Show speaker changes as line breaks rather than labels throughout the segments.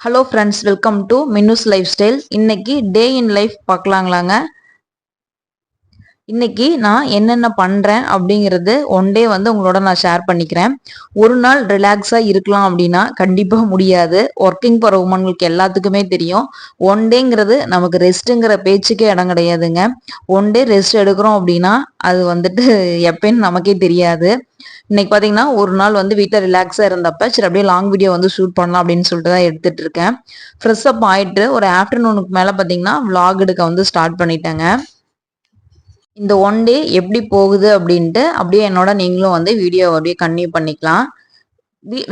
Hello friends, welcome to Minnu's lifestyle. இன்னைக்கு day in life பார்க்கலாங்களாங்க. இன்னைக்கு நான் என்னென்ன பண்றேன் அப்படிங்கிறது ஒன் டே உங்களோட நான் ஷேர் பண்ணிக்கிறேன். ஒரு நாள் ரிலாக்ஸா இருக்கலாம் அப்படின்னா கண்டிப்பா முடியாது. ஒர்க்கிங் போற உமன்களுக்கு எல்லாத்துக்குமே தெரியும். ஒன் டேங்கிறது நமக்கு ரெஸ்ட்டுங்கிற பேச்சுக்கே இடம் கிடையாதுங்க. ஒன் டே ரெஸ்ட் எடுக்கிறோம் அப்படின்னா அது எப்பன்னு நமக்கே தெரியாது. இன்னைக்கு பாத்தீங்கன்னா ஒரு நாள் வீட்டுல ரிலாக்ஸா இருந்தப்ப சரி அப்படியே லாங் வீடியோ ஷூட் பண்ணலாம் அப்படின்னு சொல்லிட்டு தான் எடுத்துட்டு இருக்கேன். ஃப்ரெஷ் அப் ஆயிட்டு ஒரு ஆஃப்டர்நூனுக்கு மேல பாத்தீங்கன்னா விளாக் எடுக்க ஸ்டார்ட் பண்ணிட்டேங்க. இந்த ஒன் டே எப்படி போகுது அப்படின்ட்டு அப்படியே என்னோட நீங்களும் வீடியோ அப்படியே கன்டினியூ பண்ணிக்கலாம்.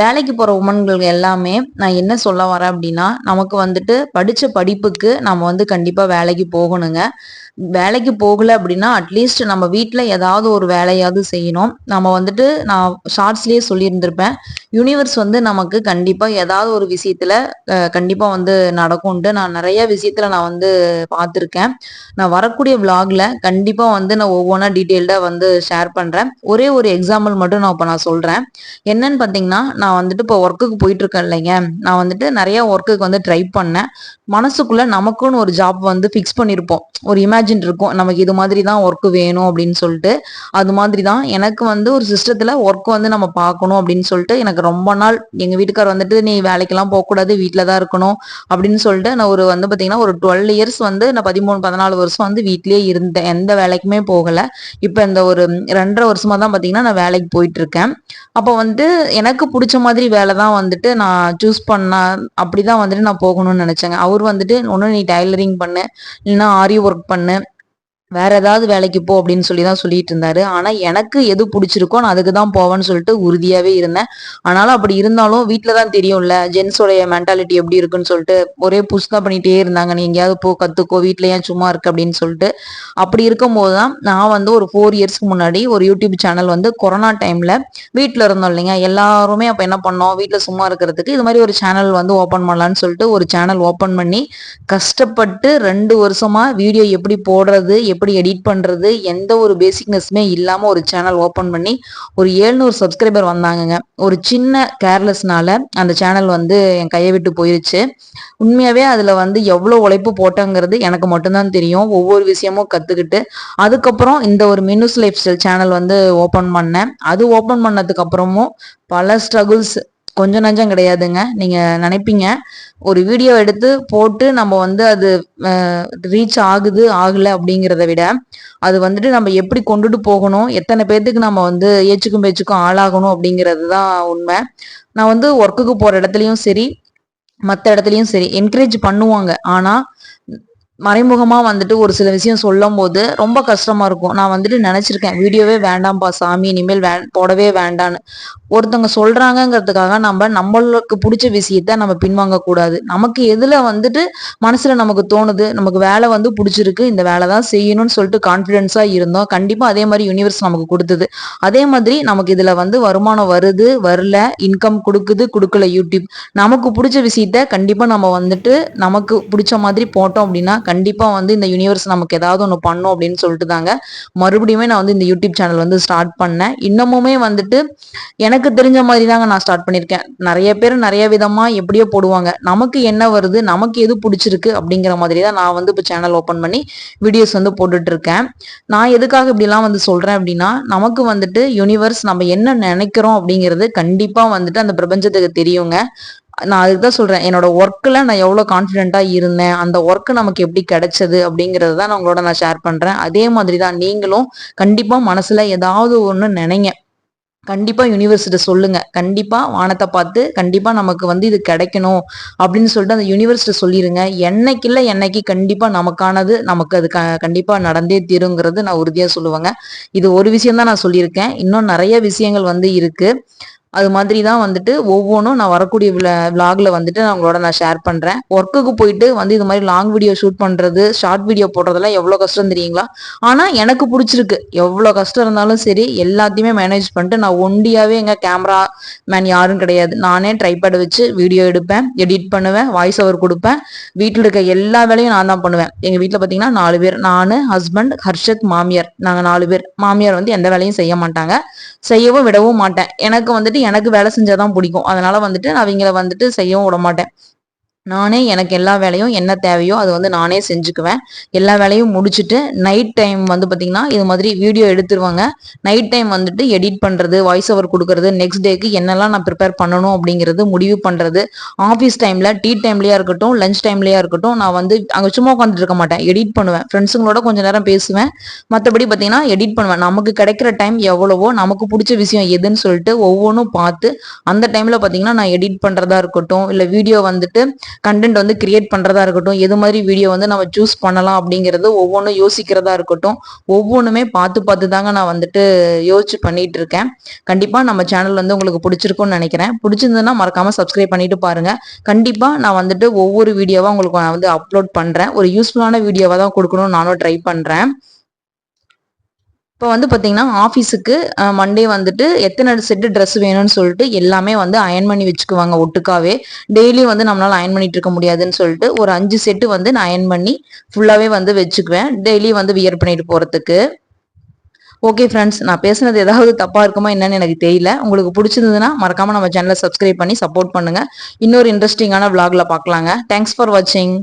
வேலைக்கு போற உமன்கள் எல்லாமே நான் என்ன சொல்ல வரேன் அப்படின்னா, நமக்கு படிச்ச படிப்புக்கு நம்ம கண்டிப்பா வேலைக்கு போகணுங்க. வேலைக்கு போகல அப்படின்னா அட்லீஸ்ட் நம்ம வீட்ல ஏதாவது ஒரு வேலையாவது செய்யணும். நம்ம நான் ஷார்ட்ஸ்லயே சொல்லியிருந்திருப்பேன். யூனிவர்ஸ் நமக்கு கண்டிப்பா ஏதாவது ஒரு விஷயத்துல கண்டிப்பா நடக்கும்ட்டு நான் நிறைய விஷயத்துல நான் பார்த்துருக்கேன். நான் வரக்கூடிய விளாக்ல கண்டிப்பா நான் ஒவ்வொன்றா டீட்டெயில்டா ஷேர் பண்றேன். ஒரே ஒரு எக்ஸாம்பிள் மட்டும் நான் இப்ப நான் சொல்றேன். என்னன்னு பாத்தீங்கன்னா, நான் இப்போ ஒர்க்குக்கு போயிட்டு இருக்கேன் இல்லைங்க. நான் நிறைய ஒர்க்குக்கு ட்ரை பண்ணேன். மனசுக்குள்ள நமக்குன்னு ஒரு ஜாப் ஃபிக்ஸ் பண்ணியிருப்போம். ஒரு இமேஜின் இருக்கும். நமக்கு இது மாதிரி தான் ஒர்க் வேணும் அப்படின்னு சொல்லிட்டு. அது மாதிரி தான் எனக்கு ஒரு சிஸ்டத்துல ஒர்க் நம்ம பார்க்கணும் அப்படின்னு சொல்லிட்டு எனக்கு ரொம்ப நாள் எங்க வீட்டுக்கார் நீ வேலைக்கெல்லாம் போகக்கூடாது, வீட்டில தான் இருக்கணும் அப்படின்னு சொல்லிட்டு நான் ஒரு பாத்தீங்கன்னா ஒரு 12 இயர்ஸ் நான் 13 14 வருஷம் வீட்லயே இருந்தேன். எந்த வேலைக்குமே போகல. இப்ப இந்த ஒரு 2.5 வருஷமா தான் பாத்தீங்கன்னா நான் வேலைக்கு போயிட்டு இருக்கேன். அப்போ எனக்கு பிடிச்ச மாதிரி வேலை தான் நான் சூஸ் பண்ண அப்படிதான் நான் போகணும்னு நினைச்சேங்க. அவர் ஒண்ணு நீ டைலரிங் பண்ணு, இல்லைன்னா ஆரி ஒர்க் பண்ணு, வேற ஏதாவது வேலைக்கு போ அப்படின்னு சொல்லி தான் சொல்லிட்டு இருந்தாரு. ஆனா எனக்கு எது பிடிச்சிருக்கோ நான் அதுக்கு தான் போவேன்னு சொல்லிட்டு உறுதியாவே இருந்தேன். ஆனாலும் அப்படி இருந்தாலும் வீட்டுல தான் தெரியும்ல ஜென்ஸோடைய மென்டாலிட்டி எப்படி இருக்குன்னு சொல்லிட்டு ஒரே புஷ் தான் பண்ணிட்டே இருந்தாங்க. நீ எங்கேயாவது போ, கத்துக்கோ, வீட்டுல ஏன் சும்மா இருக்கு அப்படின்னு சொல்லிட்டு. அப்படி இருக்கும் போதுதான் நான் ஒரு 4 இயர்ஸ்க்கு முன்னாடி ஒரு யூடியூப் சேனல் கொரோனா டைம்ல வீட்டுல இருந்தோம் இல்லைங்க. எல்லாருமே அப்ப என்ன பண்ணோம், வீட்டுல சும்மா இருக்கிறதுக்கு இது மாதிரி ஒரு சேனல் ஓபன் பண்ணலான்னு சொல்லிட்டு ஒரு சேனல் ஓபன் பண்ணி கஷ்டப்பட்டு 2 வருஷமா வீடியோ எப்படி போடுறது, எப்படி எடிட் பண்றது, எந்த ஒரு பேசிக்னஸ்மே இல்லாம ஒரு சேனல் ஓபன் பண்ணி ஒரு 700 சப்ஸ்கிரைபர் வந்தாங்கங்க. ஒரு சின்ன கேர்லெஸ்னால அந்த சேனல் என் கையை விட்டு போயிருச்சு. உண்மையாவே அதுல எவ்வளவு உழைப்பு போட்டங்கிறது எனக்கு மட்டும்தான் தெரியும். ஒவ்வொரு விஷயமும் கத்துக்கிட்டு அதுக்கப்புறம் இந்த ஒரு மின்னூஸ் லைஃப் ஸ்டைல் சேனல் ஓபன் பண்ணேன். அது ஓபன் பண்ணதுக்கு அப்புறமும் பல ஸ்ட்ரகிள்ஸ், கொஞ்சம் நஞ்சம் கிடையாதுங்க. நீங்க நினைப்பீங்க ஒரு வீடியோ எடுத்து போட்டு நம்ம அது ரீச் ஆகுது ஆகல அப்படிங்கிறத விட அது நம்ம எப்படி கொண்டுட்டு போகணும், எத்தனை பேர்த்துக்கு நம்ம ஏச்சுக்கும் பேச்சுக்கும் ஆளாகணும் அப்படிங்கிறது தான் உண்மை. நான் ஒர்க்குக்கு போற இடத்துலயும் சரி, மற்ற இடத்துலயும் சரி என்கரேஜ் பண்ணுவாங்க. ஆனா மறைமுகமா ஒரு சில விஷயம் சொல்லும் போது ரொம்ப கஷ்டமா இருக்கும். நான் நினைச்சிருக்கேன் வீடியோவே வேண்டாம்பா சாமி, இனிமேல் போடவே வேண்டான்னு. ஒருத்தவங்க சொல்றாங்கிறதுக்காக நம்மளுக்கு பிடிச்ச விஷயத்த நம்ம பின்வாங்க கூடாது. நமக்கு எதுல மனசுல நமக்கு தோணுது, நமக்கு வேலை பிடிச்சிருக்கு, இந்த வேலை தான் செய்யணும்னு சொல்லிட்டு கான்பிடன்ஸா இருந்தோம். கண்டிப்பா அதே மாதிரி யூனிவர்ஸ் நமக்கு கொடுத்தது. அதே மாதிரி நமக்கு இதுல வருமானம் வருது வரல, இன்கம் கொடுக்குது கொடுக்கல யூடியூப். நமக்கு பிடிச்ச விஷயத்த கண்டிப்பா நம்ம நமக்கு பிடிச்ச மாதிரி போட்டோம் அப்படின்னா கண்டிப்பா இந்த யூனிவர்ஸ் நமக்கு ஏதாவது ஒண்ணு பண்ணும் அப்படின்னு சொல்லிட்டு தாங்க மறுபடியுமே நான் இந்த யூடியூப் சேனல் ஸ்டார்ட் பண்ணேன். இன்னமுமே எனக்கு தெரிஞ்ச மாதிரி தாங்க நான் ஸ்டார்ட் பண்ணியிருக்கேன். நிறைய பேர் நிறைய விதமா எப்படியோ போடுவாங்க. நமக்கு என்ன வருது, நமக்கு எது பிடிச்சிருக்கு அப்படிங்கிற மாதிரி தான் நான் இப்போ சேனல் ஓபன் பண்ணி வீடியோஸ் போட்டுட்டு இருக்கேன். நான் எதுக்காக இப்படி எல்லாம் சொல்றேன் அப்படின்னா, நமக்கு யூனிவர்ஸ் நம்ம என்ன நினைக்கிறோம் அப்படிங்கிறது கண்டிப்பா அந்த பிரபஞ்சத்துக்கு தெரியுங்க. நான் அதுக்குதான் சொல்றேன், என்னோட ஒர்க்ல நான் எவ்வளவு கான்பிடென்ட்டா இருந்தேன், அந்த ஒர்க் நமக்கு எப்படி கிடைச்சது அப்படிங்கறது தான் நான் உங்களோட நான் ஷேர் பண்றேன். அதே மாதிரிதான் நீங்களும் கண்டிப்பா மனசுல ஏதாவது ஒண்ணு நினைங்க. கண்டிப்பா யூனிவர்ஸ்கிட்ட சொல்லுங்க. கண்டிப்பா வானத்தை பார்த்து கண்டிப்பா நமக்கு இது கிடைக்கணும் அப்படின்னு சொல்லிட்டு அந்த யூனிவர்ஸ்கிட்ட சொல்லிருங்க. என்னைக்கு இல்ல என்னைக்கு கண்டிப்பா நமக்கானது நமக்கு அது கண்டிப்பா நடந்தே தீருங்கிறது நான் உறுதியா சொல்லுவேங்க. இது ஒரு விஷயம் தான் நான் சொல்லியிருக்கேன். இன்னும் நிறைய விஷயங்கள் இருக்கு. அது மாதிரி தான் ஒவ்வொன்றும் நான் வரக்கூடிய விளாக்ல நான் உங்களோட நான் ஷேர் பண்றேன். ஒர்க்குக்கு போயிட்டு இது மாதிரி லாங் வீடியோ ஷூட் பண்றது, ஷார்ட் வீடியோ போடுறதெல்லாம் எவ்வளவு கஷ்டம் தெரியுங்களா? ஆனா எனக்கு பிடிச்சிருக்கு. எவ்வளவு கஷ்டம் இருந்தாலும் சரி எல்லாத்தையுமே மேனேஜ் பண்ணிட்டு நான் ஒண்டியாவே, எங்க கேமரா மேன் யாரும் கிடையாது, நானே ட்ரைபேட் வச்சு வீடியோ எடுப்பேன், எடிட் பண்ணுவேன், வாய்ஸ் ஓவர் கொடுப்பேன். வீட்டுல இருக்க எல்லா வேலையும் நான் தான் பண்ணுவேன். எங்க வீட்டுல பாத்தீங்கன்னா 4 பேர், நானு, ஹஸ்பண்ட், ஹர்ஷத், மாமியார். நாங்க 4 பேர். மாமியார் எந்த வேலையும் செய்ய மாட்டாங்க, செய்யவும் விடவும் மாட்டேன். எனக்கு எனக்கு வேலை செஞ்சாதான் பிடிக்கும். அதனால நான் அவங்கள செய்யவும் விட மாட்டேன். நானே எனக்கு எல்லா வேலையும் என்ன தேவையோ அது வந்து நானே செஞ்சுக்குவேன். எல்லா வேலையும் முடிச்சுட்டு நைட் டைம் வந்து பார்த்தீங்கன்னா, இது மாதிரி வீடியோ எடுத்துருவாங்க. நைட் டைம் வந்துட்டு எடிட் பண்றது, வாய்ஸ் ஓவர் குடுக்கறது, நெக்ஸ்ட் டேக்கு என்னலாம் நான் ப்ரிப்பேர் பண்ணணும் அப்படிங்கிறது முடிவு பண்றது. ஆஃபீஸ் டைம்ல டீ டைம்லயா இருக்கட்டும், லஞ்ச் டைம்லயா இருக்கட்டும், நான் வந்து அங்க சும்மா உட்காந்துட்டு இருக்க மாட்டேன். எடிட் பண்ணுவேன். ஃப்ரெண்ட்ஸுங்களோட கொஞ்ச நேரம் பேசுவேன். மத்தபடி பார்த்தீங்கன்னா, எடிட் பண்ணுவேன். நமக்கு கிடைக்கிற டைம் எவ்வளவோ, நமக்கு புடிச்ச விஷயம் எதுன்னு சொல்லிட்டு ஒவ்வொன்னும் பார்த்து, அந்த டைம்ல பார்த்தீங்கன்னா, நான் எடிட் பண்றதா இருக்கட்டும், இல்ல வீடியோ வந்துட்டு கண்டென்ட் வந்து கிரியேட் பண்றதா இருக்கட்டும், எது மாதிரி வீடியோ வந்து நம்ம சூஸ் பண்ணலாம் அப்படிங்கிறது ஒவ்வொன்றும் யோசிக்கிறதா இருக்கட்டும், ஒவ்வொன்றுமே பார்த்து பார்த்து தாங்க நான் வந்துட்டு யோசிச்சு பண்ணிட்டு இருக்கேன். கண்டிப்பா நம்ம சேனல் வந்து உங்களுக்கு பிடிச்சிருக்கும்னு நினைக்கிறேன். பிடிச்சிருந்ததுன்னா மறக்காம சப்ஸ்கிரைப் பண்ணிட்டு பாருங்க. கண்டிப்பா நான் வந்துட்டு ஒவ்வொரு வீடியோவா உங்களுக்கு நான் வந்து அப்லோட் பண்றேன். ஒரு யூஸ்ஃபுல்லான வீடியோவா தான் கொடுக்கணும்னு நானும் ட்ரை பண்றேன். இப்போ வந்து பார்த்தீங்கன்னா, ஆஃபீஸுக்கு மண்டே வந்துட்டு எத்தனை செட்டு ட்ரெஸ் வேணும்னு சொல்லிட்டு எல்லாமே வந்து அயர்ன் பண்ணி வச்சுக்குவாங்க ஒட்டுக்காவே. டெய்லியும் வந்து நம்மளால அயர்ன் பண்ணிட்டு இருக்க முடியாதுன்னு சொல்லிட்டு, ஒரு 5 செட்டு வந்து நான் அயர்ன் பண்ணி ஃபுல்லாவே வந்து வச்சுக்குவேன். டெய்லி வந்து வியர் பண்ணிட்டு போறதுக்கு. ஓகே ஃப்ரெண்ட்ஸ், நான் பேசுனது ஏதாவது தப்பா இருக்குமா என்னன்னு எனக்கு தெரியல. உங்களுக்கு பிடிச்சிருந்ததுன்னா மறக்காம நம்ம சேனலை சப்ஸ்கிரைப் பண்ணி சப்போர்ட் பண்ணுங்க. இன்னொரு இன்ட்ரெஸ்டிங்கான விளாக்ல பார்க்கலாங்க. தேங்க்ஸ் ஃபார் வாட்சிங்.